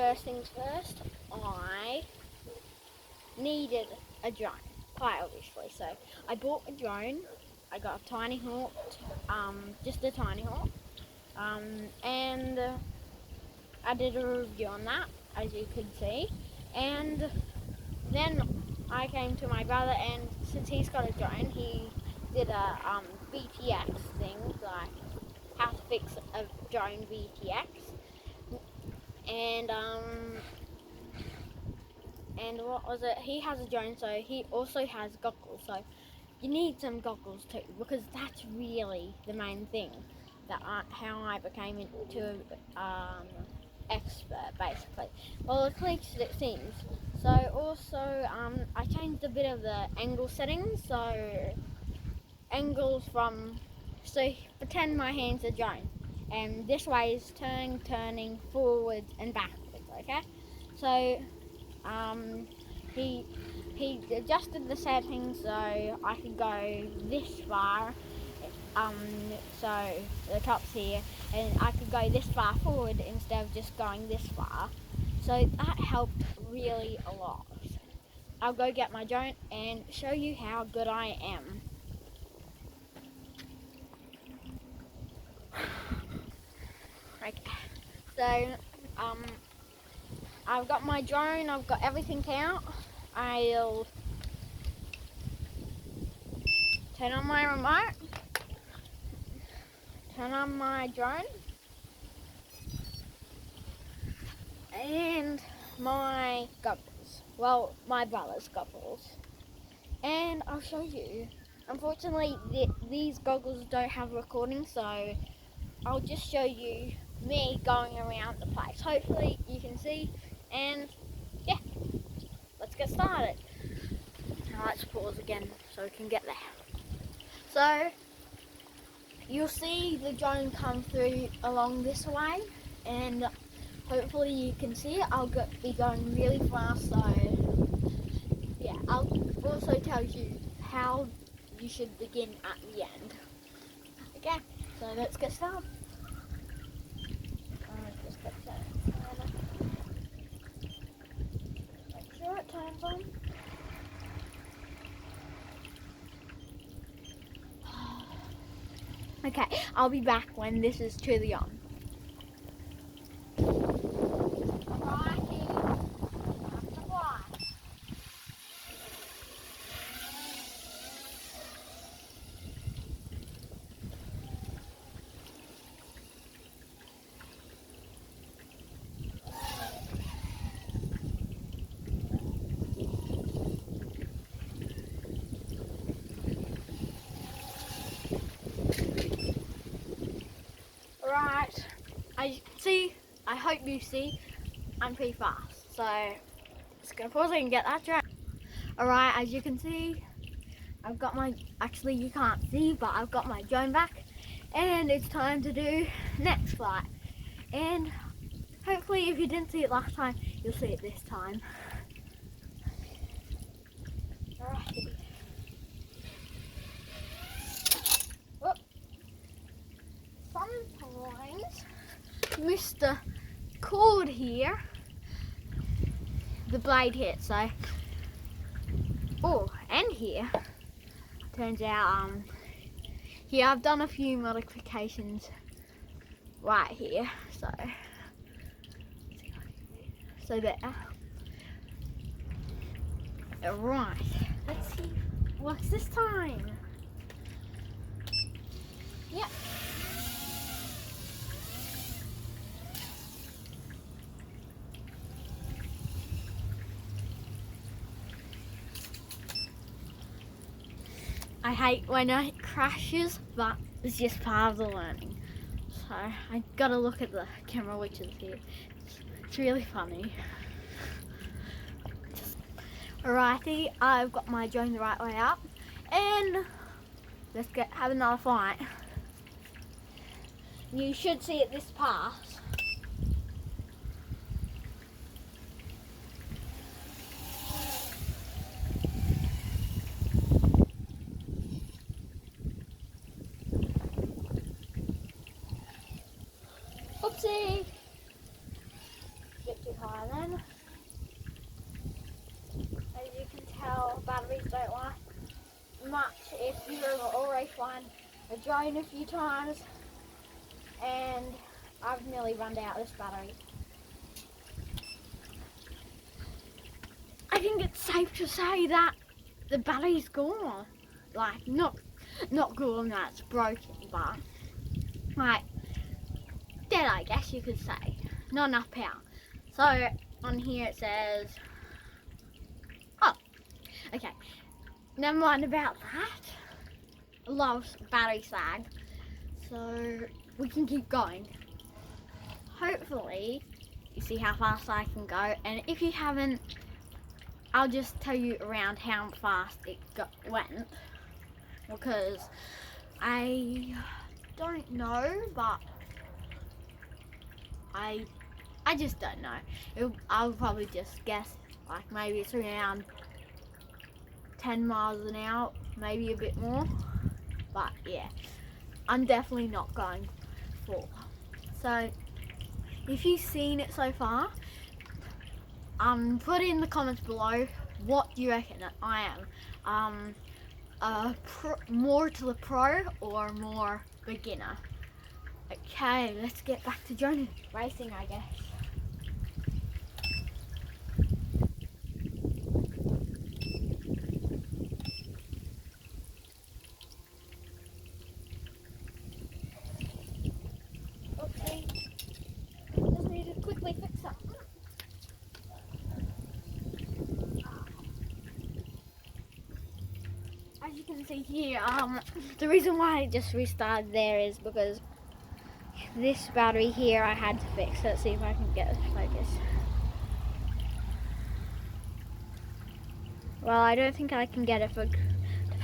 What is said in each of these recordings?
first things first, I needed a drone, quite obviously. So I bought a drone. I got a Tiny Hawk, just a Tiny Hawk, and I did a review on that, as you could see. And then I came to my brother, and since he's got a drone, he did a VTX thing, like how to fix a drone VTX. And what was it? He has a drone, so he also has goggles. So you need some goggles too, because that's really the main thing that how I became into expert, basically. Well, at least it seems. So also, I changed a bit of the angle settings. So angles from, so pretend my hands are drone, and this way is turning forwards and backwards. Okay, so he adjusted the settings so I could go this far. So the top's here, and I could go this far forward instead of just going this far. So that helped really a lot. I'll go get my drone and show you how good I am. Okay, so I've got my drone, I've got everything out. I'll turn on my remote, turn on my drone, and my goggles. Well, my brother's goggles. And I'll show you. Unfortunately, these goggles don't have recording, so I'll just show you me going around the place. Hopefully you can see, and yeah, let's get started. Now let's pause again so we can get there. So you'll see the drone come through along this way, and hopefully you can see it. I'll be going really fast, so yeah, I'll also tell you how you should begin at the end. Okay, so let's get started. Just get started. Make sure it turns on. Okay, I'll be back when this is truly on. Right, I hope you see, I'm pretty fast, so just gonna pause and get that drone. Alright, as you can see, I've got actually you can't see, but I've got my drone back, and it's time to do next flight. And hopefully if you didn't see it last time, you'll see it this time. Alright. Whoop. Sometimes Mr. Cord here, the blade hits, so and here turns out here I've done a few modifications right here, so there. Right, let's see what's this time. Yep. I hate when it crashes, but it's just part of the learning. So I gotta look at the camera, which is here. It's really funny. Alrighty, I've got my drone the right way up, and let's have another flight. You should see it this pass. Oopsie! Get too high. fire then. As you can tell, batteries don't last much if you've already flown a drone a few times, and I've nearly run out this battery. I think it's safe to say that the battery's gone. Like, not gone, that's broken, but like dead, I guess you could say. Not enough power. So on here it says, oh, okay, never mind about that. A lot of battery sag, so we can keep going. Hopefully you see how fast I can go, and if you haven't, I'll just tell you around how fast it went, because I don't know, but I just don't know. I'll probably just guess, like maybe it's around 10 miles an hour, maybe a bit more, but yeah, I'm definitely not going for. So if you've seen it so far, put in the comments below what you reckon that I am, more to the pro or more beginner. Okay, let's get back to drone racing, I guess. Okay, just need to quickly fix up. As you can see here, the reason why I just restarted there is because this battery here I had to fix. Let's see if I can get it to focus. Well, I don't think I can get it to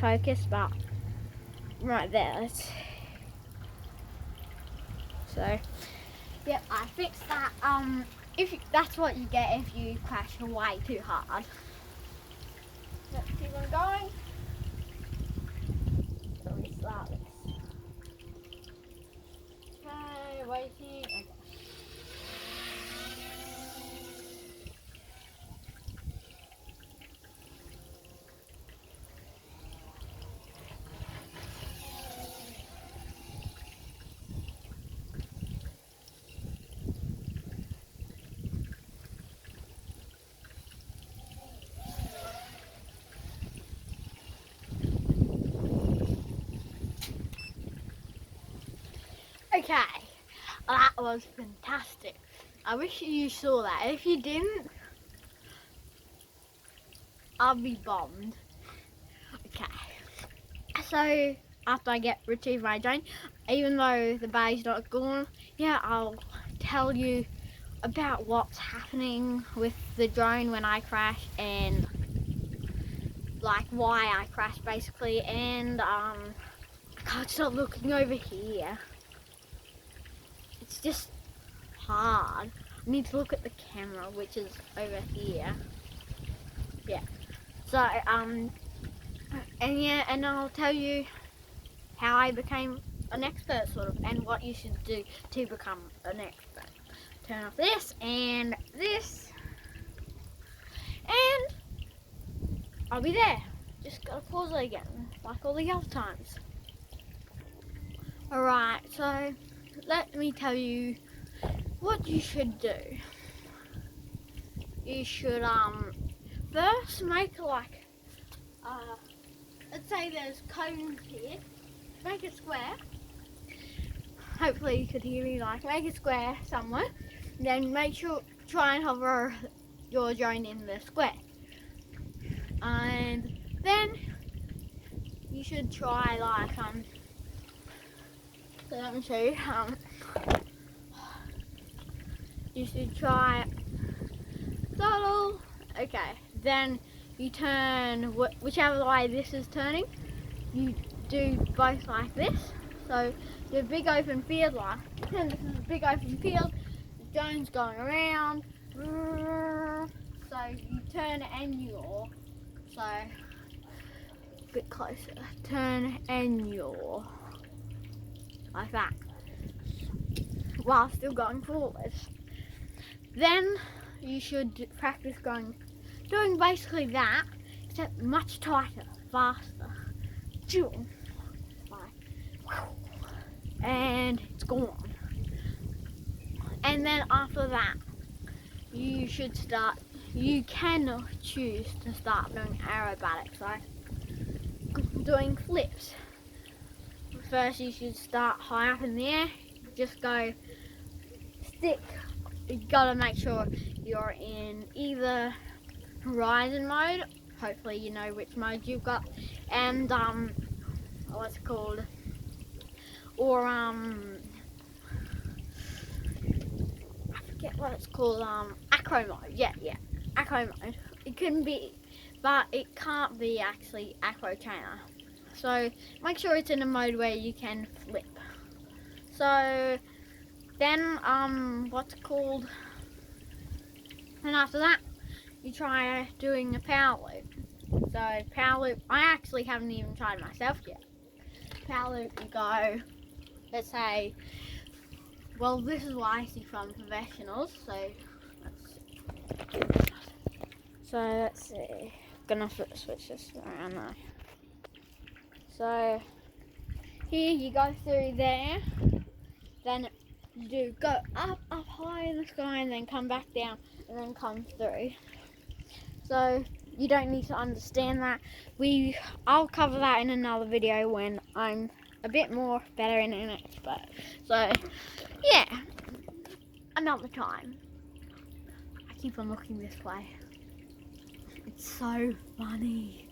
focus, but right there. So, yep, I fixed that. That's what you get if you crash way too hard. Let's keep on going. So we start this. Okay, waiting. Okay. Okay, that was fantastic. I wish you saw that. If you didn't, I'll be bombed. Okay, so after I retrieve my drone, even though the battery's not gone, yeah, I'll tell you about what's happening with the drone when I crash, and like why I crashed basically, and I can't stop looking over here. It's just hard. I need to look at the camera, which is over here. Yeah. So and I'll tell you how I became an expert, sort of, and what you should do to become an expert. Turn off this and this, and I'll be there. Just gotta pause it again, like all the other times. Alright, so let me tell you what you should do. You should first make like let's say there's cones here. Make it square. Hopefully you could hear me. Like, make it square somewhere. Then try and hover your drone in the square. And then you should try like so let me show you. You should try throttle. Okay, then you turn whichever way this is turning. You do both like this. So the big open field, like pretend this is a big open field. The drone's going around. So you turn and yaw. So a bit closer. Turn and yaw. Like that. While still going forward. Then you should practice doing basically that, except much tighter, faster. And it's gone. And then after that, you can choose to start doing aerobatics, like doing flips. First you should start high up in the air, just go stick. You gotta make sure you're in either horizon mode, hopefully you know which mode you've got, and what's it called, or I forget what it's called, acro mode. Yeah, acro mode. It can be, but it can't be actually acro trainer. So make sure it's in a mode where you can flip. So then what's it called? And after that, you try doing a power loop. So power loop, I actually haven't even tried myself yet. Power loop, you go, let's say, well, this is what I see from professionals. So let's see. Gonna switch this around now. So here you go through there, then you do go up high in the sky and then come back down and then come through. So you don't need to understand that. I'll cover that in another video when I'm a bit more better in an expert. So yeah, another time. I keep on looking this way. It's so funny.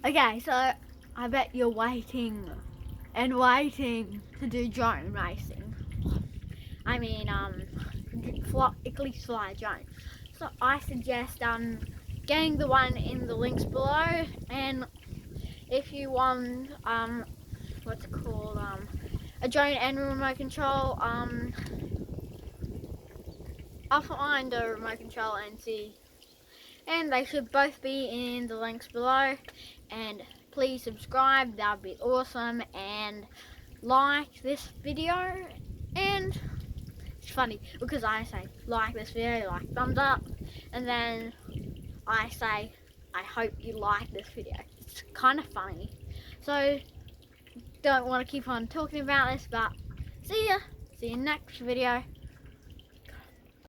Okay, so I bet you're waiting and waiting to do drone racing. I mean, fly drone. So I suggest getting the one in the links below, and if you want what's it called, a drone and a remote control, I'll find a remote control and see, and they should both be in the links below. And please subscribe, that would be awesome, and like this video. And it's funny because I say like this video, like thumbs up, and then I say I hope you like this video. It's kind of funny. So don't want to keep on talking about this, but see you next video.